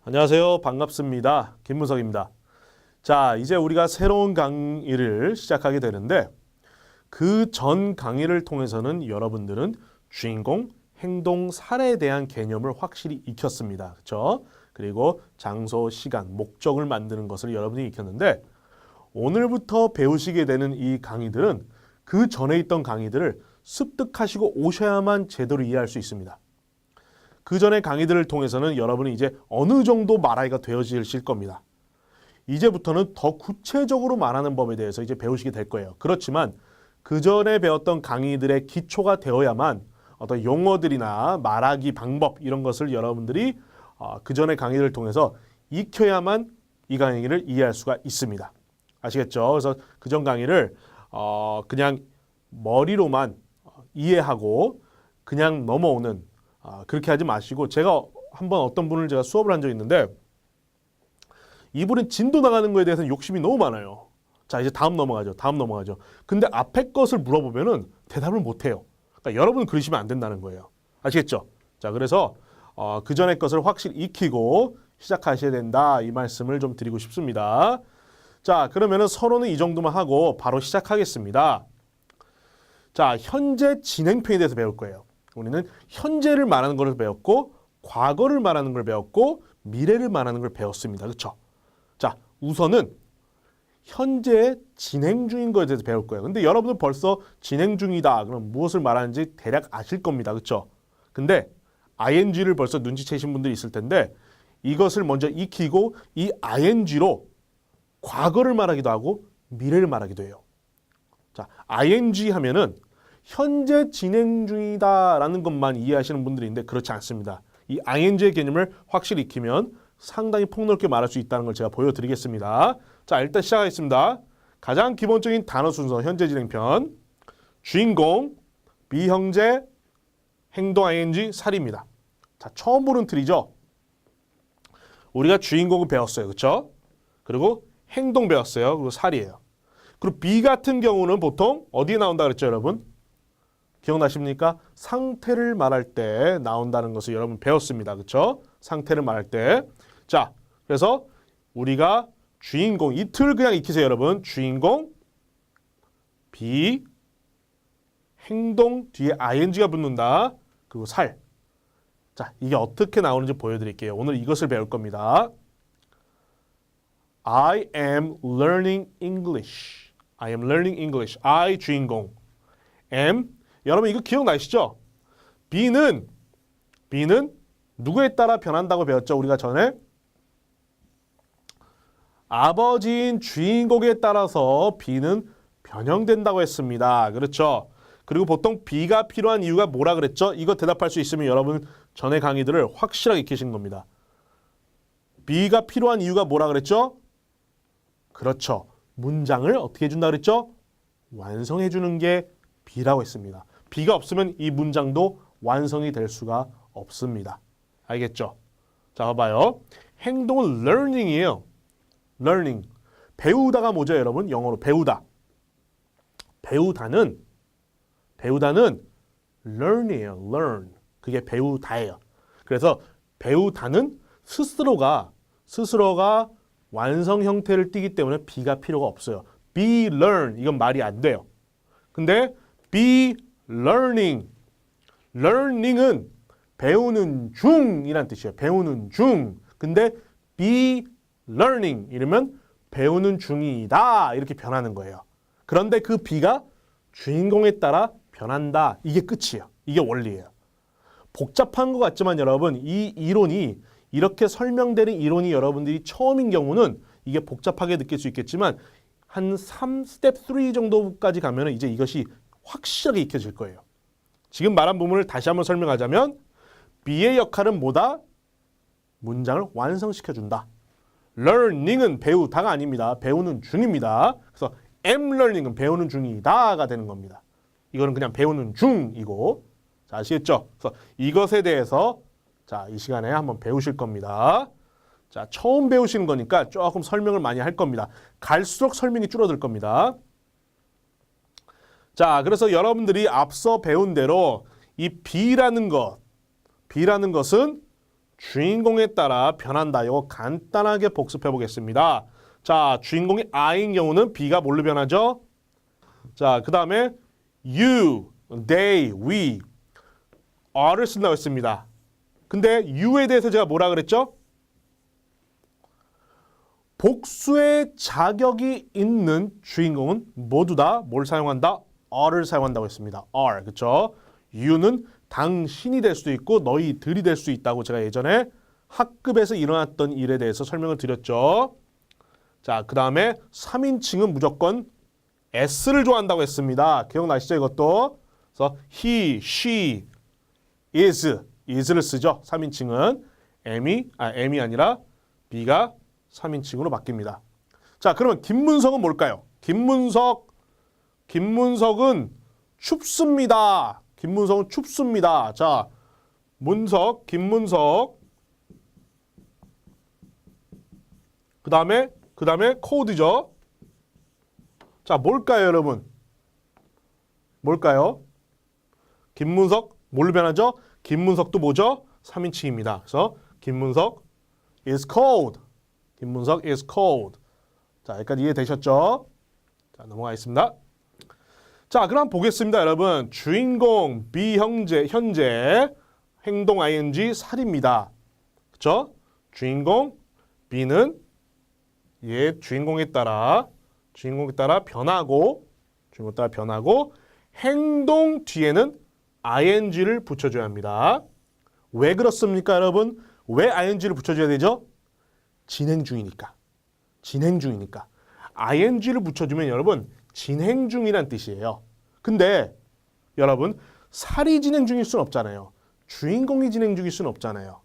안녕하세요. 반갑습니다. 김문석입니다. 자, 이제 우리가 새로운 강의를 시작하게 되는데 그 전 강의를 통해서는 여러분들은 주인공, 행동, 사례에 대한 개념을 확실히 익혔습니다. 그렇죠? 그리고 장소, 시간, 목적을 만드는 것을 여러분이 익혔는데 오늘부터 배우시게 되는 이 강의들은 그 전에 있던 강의들을 습득하시고 오셔야만 제대로 이해할 수 있습니다. 그 전의 강의들을 통해서는 여러분이 이제 어느 정도 말하기가 되어지실 겁니다. 이제부터는 더 구체적으로 말하는 법에 대해서 이제 배우시게 될 거예요. 그렇지만 그 전에 배웠던 강의들의 기초가 되어야만 어떤 용어들이나 말하기 방법 이런 것을 여러분들이 그 전의 강의를 통해서 익혀야만 이 강의를 이해할 수가 있습니다. 아시겠죠? 그래서 그 전 강의를 그냥 머리로만 이해하고 그냥 넘어오는 그렇게 하지 마시고, 제가 한번 어떤 분을 제가 수업을 한 적이 있는데 이분은 진도 나가는 거에 대해서 욕심이 너무 많아요. 자, 이제 다음 넘어가죠. 근데 앞에 것을 물어보면은 대답을 못 해요. 그러니까 여러분은 그러시면 안 된다는 거예요. 아시겠죠? 자, 그래서 그 전에 것을 확실히 익히고 시작하셔야 된다, 이 말씀을 좀 드리고 싶습니다. 자, 그러면은 서론은 이 정도만 하고 바로 시작하겠습니다. 자, 현재 진행편에 대해서 배울 거예요. 우리는 현재를 말하는 것을 배웠고, 과거를 말하는 걸 배웠고, 미래를 말하는 걸 배웠습니다. 그렇죠? 자, 우선은 현재 진행 중인 것에 대해서 배울 거예요. 근데 여러분들 벌써 진행 중이다 그럼 무엇을 말하는지 대략 아실 겁니다. 그렇죠? 근데 ing를 벌써 눈치채신 분들이 있을 텐데 이것을 먼저 익히고 이 ing로 과거를 말하기도 하고 미래를 말하기도 해요. 자, ing 하면은 현재 진행 중이다라는 것만 이해하시는 분들이 있는데 그렇지 않습니다. 이 ing의 개념을 확실히 익히면 상당히 폭넓게 말할 수 있다는 걸 제가 보여드리겠습니다. 자, 일단 시작하겠습니다. 가장 기본적인 단어 순서 현재 진행편. 주인공, 비형제, 행동 ing, 살입니다. 자, 처음 보는 틀이죠. 우리가 주인공을 배웠어요. 그렇죠? 그리고 행동 배웠어요. 그리고 살이에요. 그리고 비 같은 경우는 보통 어디에 나온다 그랬죠, 여러분? 기억나십니까? 상태를 말할 때 나온다는 것을 여러분 배웠습니다. 그렇죠? 상태를 말할 때. 자, 그래서 우리가 주인공, 이 틀 그냥 익히세요, 여러분. 주인공, 비, 행동 뒤에 ing가 붙는다. 그리고 살. 자, 이게 어떻게 나오는지 보여드릴게요. 오늘 이것을 배울 겁니다. I am learning English. I am learning English. I 주인공. am. 여러분 이거 기억나시죠? B는 누구에 따라 변한다고 배웠죠? 우리가 전에 아버지인 주인공에 따라서 B는 변형된다고 했습니다. 그렇죠? 그리고 보통 B가 필요한 이유가 뭐라 그랬죠? 이거 대답할 수 있으면 여러분 전에 강의들을 확실하게 익히신 겁니다. B가 필요한 이유가 뭐라 그랬죠? 그렇죠. 문장을 어떻게 해준다 그랬죠? 완성해 주는 게 B라고 했습니다. B가 없으면 이 문장도 완성이 될 수가 없습니다. 알겠죠? 자, 봐봐요. 행동은 learning이에요. learning. 배우다가 뭐죠, 여러분? 영어로 배우다. 배우다는 learn이에요. learn. 그게 배우다예요. 그래서 배우다는 스스로가 완성 형태를 띠기 때문에 B가 필요가 없어요. be learn. 이건 말이 안 돼요. 근데 be learning. learning은 배우는 중이란 뜻이에요. 배우는 중. 근데 be learning 이러면 배우는 중이다 이렇게 변하는 거예요. 그런데 그 be가 주인공에 따라 변한다. 이게 끝이에요. 이게 원리예요. 복잡한 것 같지만 여러분 이 이론이 이렇게 설명되는 이론이 여러분들이 처음인 경우는 이게 복잡하게 느낄 수 있겠지만 한 3스텝 3 정도까지 가면 이제 이것이 확실하게 익혀질 거예요. 지금 말한 부분을 다시 한번 설명하자면 B의 역할은 뭐다? 문장을 완성시켜준다. learning은 배우다가 아닙니다. 배우는 중입니다. 그래서 am learning은 배우는 중이다가 되는 겁니다. 이거는 그냥 배우는 중이고, 자, 아시겠죠? 그래서 이것에 대해서 자, 이 시간에 한번 배우실 겁니다. 자, 처음 배우시는 거니까 조금 설명을 많이 할 겁니다. 갈수록 설명이 줄어들 겁니다. 자, 그래서 여러분들이 앞서 배운 대로 이 B라는 것은 주인공에 따라 변한다. 이거 간단하게 복습해 보겠습니다. 자, 주인공이 I인 경우는 B가 뭘로 변하죠? 자, 그 다음에 you, they, we, are를 쓴다고 했습니다. 근데 you에 대해서 제가 뭐라 그랬죠? 복수의 자격이 있는 주인공은 모두 다 뭘 사용한다? are를 사용한다고 했습니다. are, 그렇죠? you는 당신이 될 수도 있고 너희들이 될 수 있다고 제가 예전에 학급에서 일어났던 일에 대해서 설명을 드렸죠. 자, 그 다음에 3인칭은 무조건 s를 좋아한다고 했습니다. 기억나시죠, 이것도? 그래서 he, she, is를 쓰죠. 3인칭은 m이 아니라 b가 3인칭으로 바뀝니다. 자, 그러면 김문석은 뭘까요? 김문석은 춥습니다. 김문석은 춥습니다. 자, 김문석. 그 다음에 cold죠. 자, 뭘까요, 여러분? 뭘까요? 김문석 뭘로 변하죠? 김문석도 뭐죠? 3인칭입니다. 그래서 김문석 is cold. 김문석 is cold. 자, 여기까지 이해되셨죠? 자, 넘어가겠습니다. 자, 그럼 보겠습니다, 여러분. 주인공 B 현재 행동 ing 살입니다. 그렇죠? 주인공 B는 주인공에 따라 변하고 행동 뒤에는 ing를 붙여줘야 합니다. 왜 그렇습니까, 여러분? 왜 ing를 붙여줘야 되죠? 진행 중이니까. ing를 붙여주면 여러분 진행 중이란 뜻이에요. 근데 여러분 살이 진행 중일 수는 없잖아요. 주인공이 진행 중일 수는 없잖아요.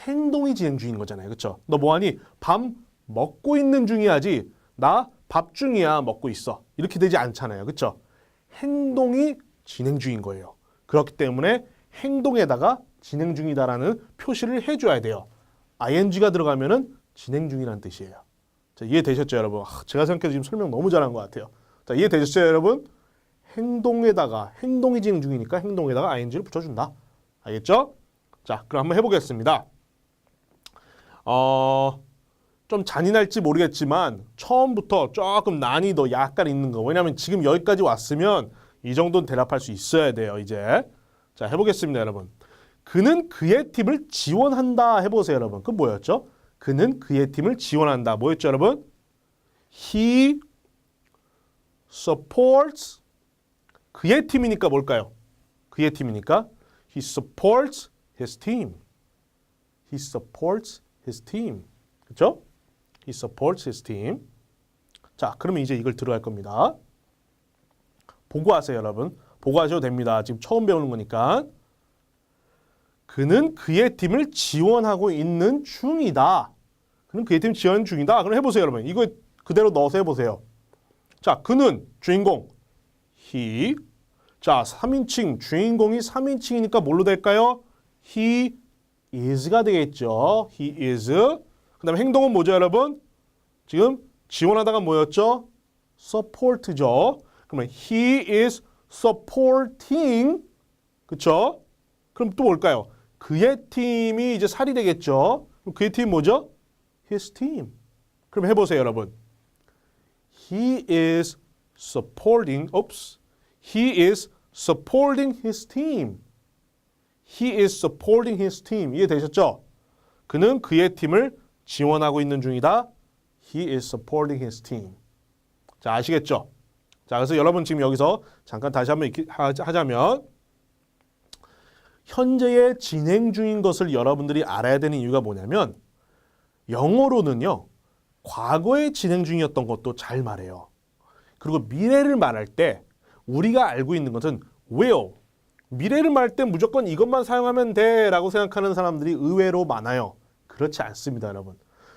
행동이 진행 중인 거잖아요. 그렇죠? 너 뭐하니? 밥 먹고 있는 중이야지. 나 밥 중이야. 먹고 있어. 이렇게 되지 않잖아요. 그렇죠? 행동이 진행 중인 거예요. 그렇기 때문에 행동에다가 진행 중이다라는 표시를 해줘야 돼요. ing가 들어가면은 진행 중이라는 뜻이에요. 자, 이해되셨죠, 여러분? 제가 생각해도 지금 설명 너무 잘한 것 같아요. 자, 이해되셨죠, 여러분? 행동이 진행 중이니까 행동에다가 ing를 붙여준다. 알겠죠? 자, 그럼 한번 해보겠습니다. 좀 잔인할지 모르겠지만 처음부터 조금 난이도 약간 있는 거. 왜냐하면 지금 여기까지 왔으면 이 정도는 대답할 수 있어야 돼요, 이제. 자, 해보겠습니다, 여러분. 그는 그의 팀을 지원한다 해보세요, 여러분. 그건 뭐였죠? 그는 그의 팀을 지원한다. 뭐였죠, 여러분? He supports. 그의 팀이니까 뭘까요? 그의 팀이니까 He supports his team. He supports his team. 그렇죠? He supports his team. 자, 그러면 이제 이걸 들어갈 겁니다. 보고하세요, 여러분. 보고하셔도 됩니다. 지금 처음 배우는 거니까. 그는 그의 팀을 지원하고 있는 중이다. 그는 그의 팀 지원 중이다. 그럼 해보세요, 여러분. 이거 그대로 넣어서 해보세요. 자, 그는 주인공 he. 자, 3인칭 주인공이 3인칭이니까 뭘로 될까요? he is가 되겠죠. he is. 그 다음에 행동은 뭐죠, 여러분? 지금 지원하다가 뭐였죠? support죠. 그러면 he is supporting. 그쵸? 그럼 또 뭘까요? 그의 팀이 이제 살이 되겠죠. 그럼 그의 팀 뭐죠? his team. 그럼 해보세요, 여러분. He is supporting his team. He is supporting his team. 이해되셨죠? 그는 그의 팀을 지원하고 있는 중이다. He is supporting his team. 자, 아시겠죠? 자, 그래서 여러분 지금 여기서 잠깐 다시 한번 하자면 현재의 진행 중인 것을 여러분들이 알아야 되는 이유가 뭐냐면 영어로는요. 과거에 진행 중이었던 것도 잘 말해요. 그리고 미래를 말할 때 우리가 알고 있는 것은 will. 미래를 말할 때 무조건 이것만 사용하면 돼 라고 생각하는 사람들이 의외로 많아요. 그렇지 않습니다, 여러분.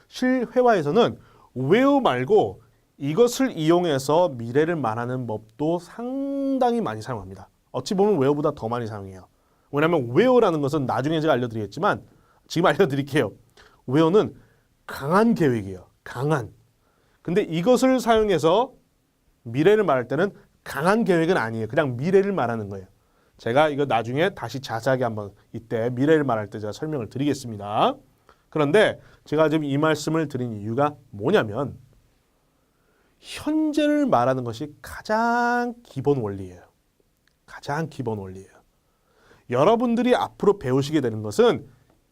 실회화에서는 will 말고 이것을 이용해서 미래를 말하는 법도 상당히 많이 사용합니다. 어찌 보면 where보다 더 많이 사용해요. 왜냐하면 where라는 것은 나중에 제가 알려드리겠지만 지금 알려드릴게요. where는 강한 계획이에요. 강한. 근데 이것을 사용해서 미래를 말할 때는 강한 계획은 아니에요. 그냥 미래를 말하는 거예요. 제가 이거 나중에 다시 자세하게 한번 이때 미래를 말할 때 제가 설명을 드리겠습니다. 그런데 제가 지금 이 말씀을 드린 이유가 뭐냐면 현재를 말하는 것이 가장 기본 원리예요. 가장 기본 원리예요. 여러분들이 앞으로 배우시게 되는 것은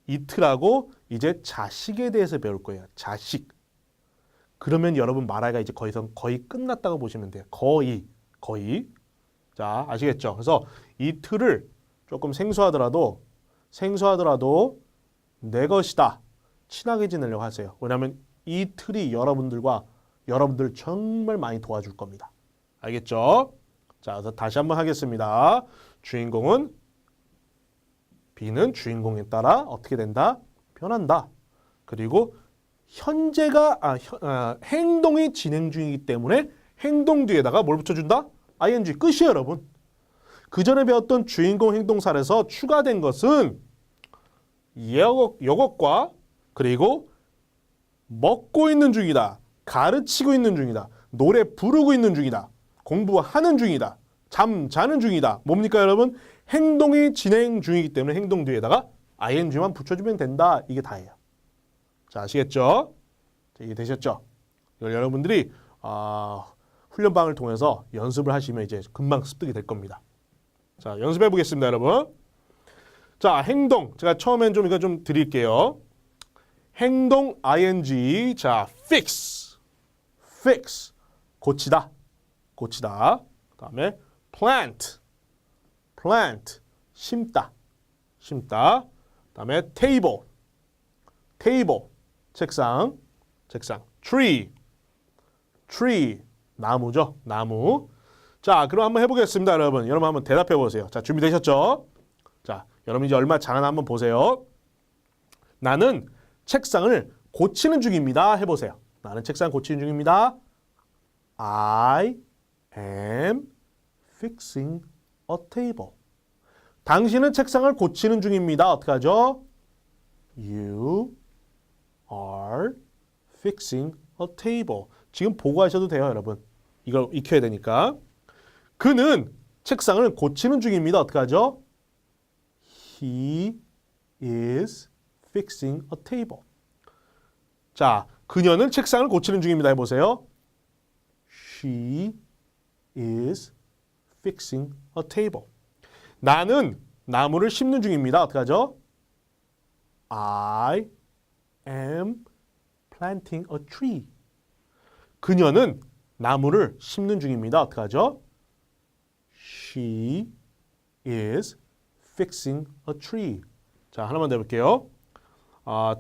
이틀하고 이제 자식에 대해서 배울 거예요. 자식. 그러면 여러분 말하기가 이제 거의 끝났다고 보시면 돼요. 거의. 자, 아시겠죠? 그래서 이 틀을 조금 생소하더라도 내 것이다. 친하게 지내려고 하세요. 왜냐하면 이 틀이 여러분들 정말 많이 도와줄 겁니다. 알겠죠? 자, 그래서 다시 한번 하겠습니다. B는 주인공에 따라 어떻게 된다? 변한다. 그리고 행동이 진행 중이기 때문에 행동 뒤에다가 뭘 붙여준다? ing 끝이에요, 여러분. 그 전에 배웠던 주인공 행동사에서 추가된 것은 여것과 그리고 먹고 있는 중이다. 가르치고 있는 중이다. 노래 부르고 있는 중이다. 공부하는 중이다. 잠자는 중이다. 뭡니까, 여러분? 행동이 진행 중이기 때문에 행동 뒤에다가 ing만 붙여주면 된다. 이게 다예요. 자, 아시겠죠? 자, 이해되셨죠? 이걸 여러분들이 훈련방을 통해서 연습을 하시면 이제 금방 습득이 될 겁니다. 자, 연습해 보겠습니다, 여러분. 자, 행동. 제가 처음엔 좀 이거 좀 드릴게요. 행동 ing. 자, fix. 고치다. 그다음에 plant. 심다. 그다음에 table. 책상. tree. 나무죠. 나무. 자, 그럼 한번 해보겠습니다, 여러분. 여러분 한번 대답해 보세요. 자, 준비되셨죠? 자, 여러분 이제 얼마 잘하나 한번 보세요. 나는 책상을 고치는 중입니다. 해보세요. 나는 책상 고치는 중입니다. I am fixing a table. 당신은 책상을 고치는 중입니다. 어떻게 하죠? You are fixing a table. 지금 보고 하셔도 돼요, 여러분. 이걸 익혀야 되니까. 그는 책상을 고치는 중입니다. 어떻게 하죠? He is fixing a table. 자, 그녀는 책상을 고치는 중입니다. 해보세요. She is fixing a table. 나는 나무를 심는 중입니다. 어떻게 하죠? I am planting a tree. 그녀는 나무를 심는 중입니다. 어떻게 하죠? She is fixing a tree. 자, 하나만 더 해볼게요.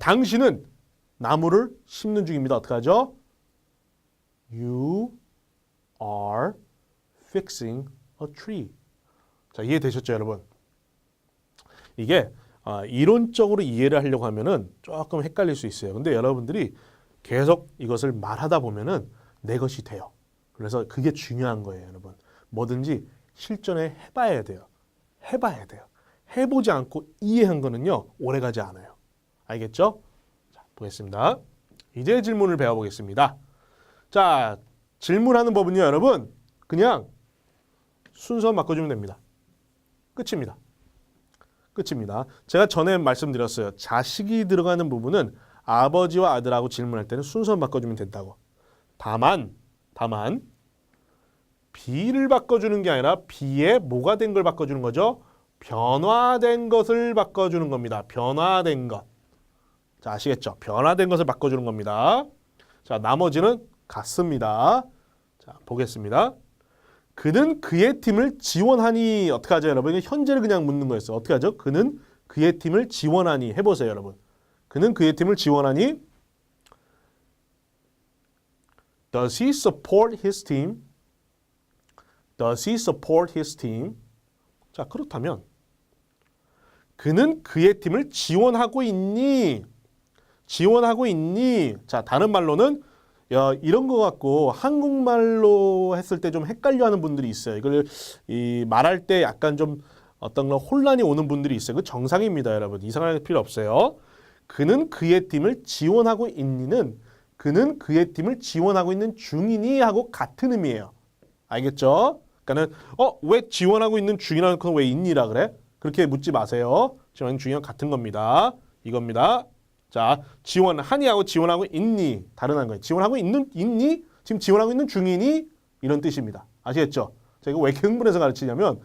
당신은 나무를 심는 중입니다. 어떻게 하죠? You are fixing a tree. 자, 이해되셨죠, 여러분? 이게 이론적으로 이해를 하려고 하면은 조금 헷갈릴 수 있어요. 근데 여러분들이 계속 이것을 말하다 보면은 내 것이 돼요. 그래서 그게 중요한 거예요, 여러분. 뭐든지 실전에 해봐야 돼요. 해보지 않고 이해한 거는요, 오래가지 않아요. 알겠죠? 자, 보겠습니다. 이제 질문을 배워보겠습니다. 자, 질문하는 법은요, 여러분, 그냥 순서 바꿔주면 됩니다. 끝입니다. 제가 전에 말씀드렸어요. 자식이 들어가는 부분은 아버지와 아들하고 질문할 때는 순서 바꿔주면 된다고. 다만 B를 바꿔주는 게 아니라 B에 뭐가 된 걸 바꿔주는 거죠? 변화된 것을 바꿔주는 겁니다. 변화된 것. 자, 아시겠죠? 변화된 것을 바꿔주는 겁니다. 자, 나머지는 같습니다. 자, 보겠습니다. 그는 그의 팀을 지원하니 어떻게 하죠, 여러분? 현재를 그냥 묻는 거였어요. 어떻게 하죠? 그는 그의 팀을 지원하니 해보세요, 여러분. 그는 그의 팀을 지원하니 Does he support his team? 자, 그렇다면 그는 그의 팀을 지원하고 있니? 자, 다른 말로는 이런 거 갖고 한국말로 했을 때 좀 헷갈려하는 분들이 있어요. 이걸 말할 때 약간 좀 어떤 혼란이 오는 분들이 있어요. 그 정상입니다, 여러분. 이상할 필요 없어요. 그는 그의 팀을 지원하고 있니는 그는 그의 팀을 지원하고 있는 중이니 하고 같은 의미예요. 알겠죠? 그러니까는 왜 지원하고 있는 중이라고 왜 있니라 그래? 그렇게 묻지 마세요. 지원하는 중이랑 같은 겁니다. 이겁니다. 자, 지원하니하고 지원하고 있니 다른 거예요. 지원하고 있니? 지금 지원하고 있는 중이니? 이런 뜻입니다. 아시겠죠? 제가 왜 이렇게 흥분해서 가르치냐면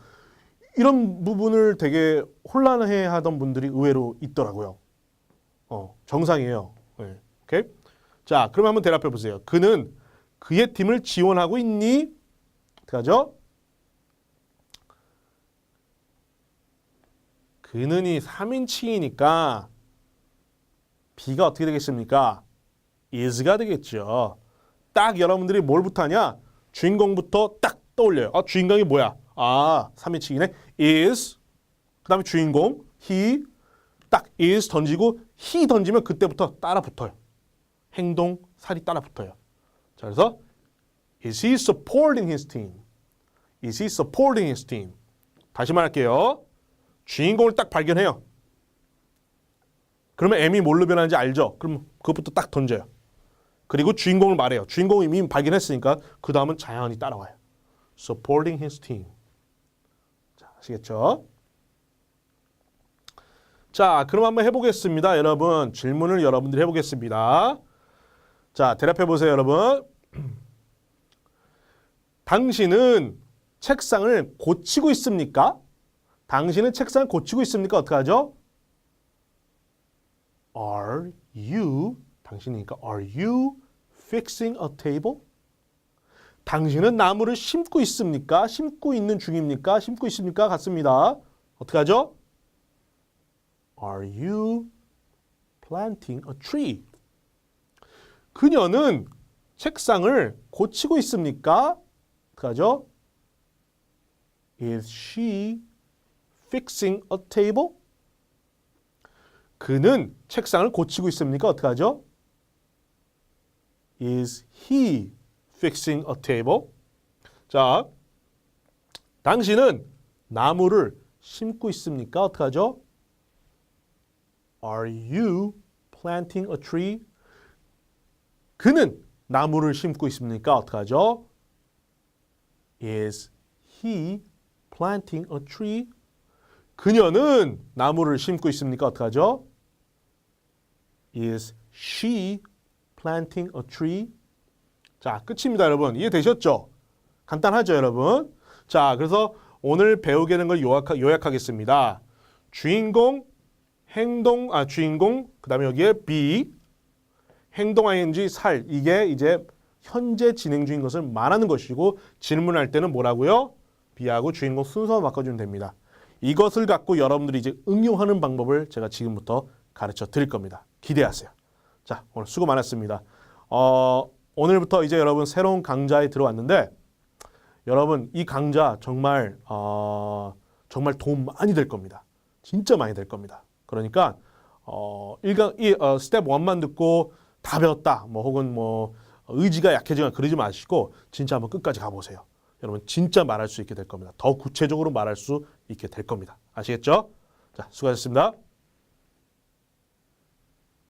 이런 부분을 되게 혼란해 하던 분들이 의외로 있더라고요. 정상이에요. 네. 오케이? 자, 그럼 한번 대답해 보세요. 그는 그의 팀을 지원하고 있니? 어떻게 하죠? 그는이 3인칭이니까 B가 어떻게 되겠습니까? is가 되겠죠. 딱 여러분들이 뭘부터 하냐? 주인공부터 딱 떠올려요. 주인공이 뭐야? 3인칭이네. is, 그 다음에 주인공, he, 딱 is 던지고 he 던지면 그때부터 따라 붙어요. 행동, 살이 따라 붙어요. 자, 그래서 is he supporting his team? Is he supporting his team? 다시 말할게요. 주인공을 딱 발견해요. 그러면 M이 뭘로 변하는지 알죠? 그럼 그것부터 딱 던져요. 그리고 주인공을 말해요. 주인공을 이미 발견했으니까 그 다음은 자연히 따라와요. Supporting his team. 자, 아시겠죠? 자, 그럼 한번 해보겠습니다. 여러분, 질문을 여러분들이 해보겠습니다. 자, 대답해 보세요, 여러분. 당신은 책상을 고치고 있습니까? 당신은 책상을 고치고 있습니까? 어떻게 하죠? Are you, 당신이니까 Are you fixing a table? 당신은 나무를 심고 있습니까? 심고 있는 중입니까? 심고 있습니까? 같습니다. 어떻게 하죠? Are you planting a tree? 그녀는 책상을 고치고 있습니까? 어떻게 하죠? Is she fixing a table? 그는 책상을 고치고 있습니까? 어떻게 하죠? Is he fixing a table? 자, 당신은 나무를 심고 있습니까? 어떻게 하죠? Are you planting a tree? 그는 나무를 심고 있습니까? 어떻게 하죠? Is he planting a tree? 그녀는 나무를 심고 있습니까? 어떻게 하죠? Is she planting a tree? 자, 끝입니다, 여러분. 이해되셨죠? 간단하죠, 여러분? 자, 그래서 오늘 배우게 된 걸 요약하겠습니다. 주인공, 주인공, 그 다음에 여기에 be, 행동 ing, 살, 이게 이제 현재 진행 중인 것을 말하는 것이고 질문할 때는 뭐라고요? be하고 주인공 순서만 바꿔주면 됩니다. 이것을 갖고 여러분들이 이제 응용하는 방법을 제가 지금부터 가르쳐 드릴 겁니다. 기대하세요. 자, 오늘 수고 많았습니다. 오늘부터 이제 여러분 새로운 강좌에 들어왔는데 여러분 이 강좌 정말 정말 도움 많이 될 겁니다. 진짜 많이 될 겁니다. 그러니까 스텝 1만 듣고 다 배웠다. 혹은 의지가 약해지거나 그러지 마시고 진짜 한번 끝까지 가보세요. 여러분 진짜 말할 수 있게 될 겁니다. 더 구체적으로 말할 수 있게 될 겁니다. 아시겠죠? 자, 수고하셨습니다.